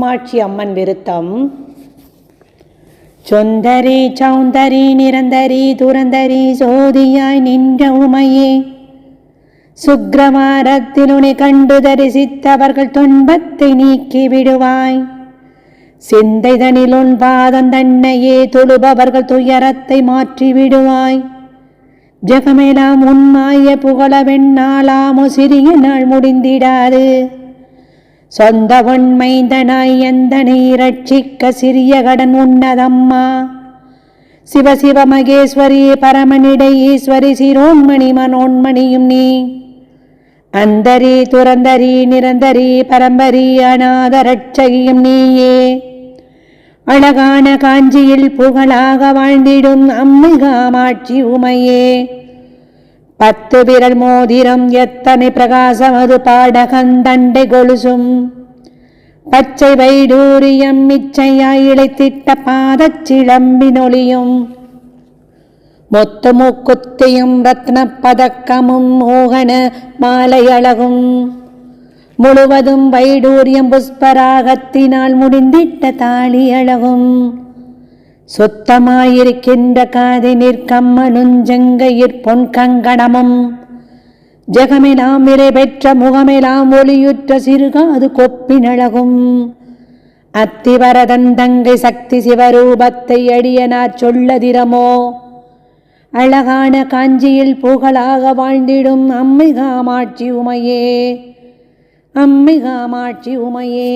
காமாட்சி அம்மன் விருத்தம். சொந்தரி சௌந்தரி நிரந்தரி துரந்தரி சோதியாய் நின்ற உமையே, சுக்கிரவாரத்தில் உன்னை கண்டு தரிசித்தவர்கள் துன்பத்தை நீக்கி விடுவாய். சிந்தைதனில் உன் பாதம் தன்னையே தொழுபவர்கள் துயரத்தை மாற்றி விடுவாய். ஜெகமெல்லாம் உன்மாய புகழ வெண்ணாளாமோ சிறிய நாள் முடிந்திடாது. சொந்த உண்மைந்தனாய் எந்தனை ரட்சிக்க சிறிய கடன் உன்னதம்மா. சிவசிவ மகேஸ்வரி பரமனிடை ஈஸ்வரி சிரோன்மணி மனோன்மணியும் நீ. அந்தரி துரந்தரி நிரந்தரி பரம்பரி அநாத ரட்சகியும் நீயே. அழகான காஞ்சியில் புகழாக வாழ்ந்திடும் அம்மை காமாட்சி உமையே. 10 விரல் மோதிரம் எத்தனை பிரகாசம் அது பாடகந்தண்டை கொலுசும். பச்சை வைடூரியம் மிச்சையாய் இழைத்திட்ட பாதச்சிலம்பினொலியும். மொத்த மூக்குத்தியும் ரத்ன பதக்கமும் மோகன மாலை அழகும். முழுவதும் வைடூரியம் புஷ்பராகத்தினால் முடிந்திட்ட தாலி அழகும். சுத்தமாயிருக்கின்ற காதை நிற்கம்மனுஞ்சங்கையிற் பொன் கங்கணமும். ஜெகமெலாம் விரை பெற்ற முகமெலாம் ஒளியுற்ற சிறுகாது கொப்பினழகும். அத்திவரதன் தங்கை சக்தி சிவரூபத்தை அடியனார் சொல்லதிரமோ. அழகான காஞ்சியில் புகழாக வாழ்ந்திடும் அம்மை காமாட்சி உமையே. அம்மை காமாட்சி உமையே.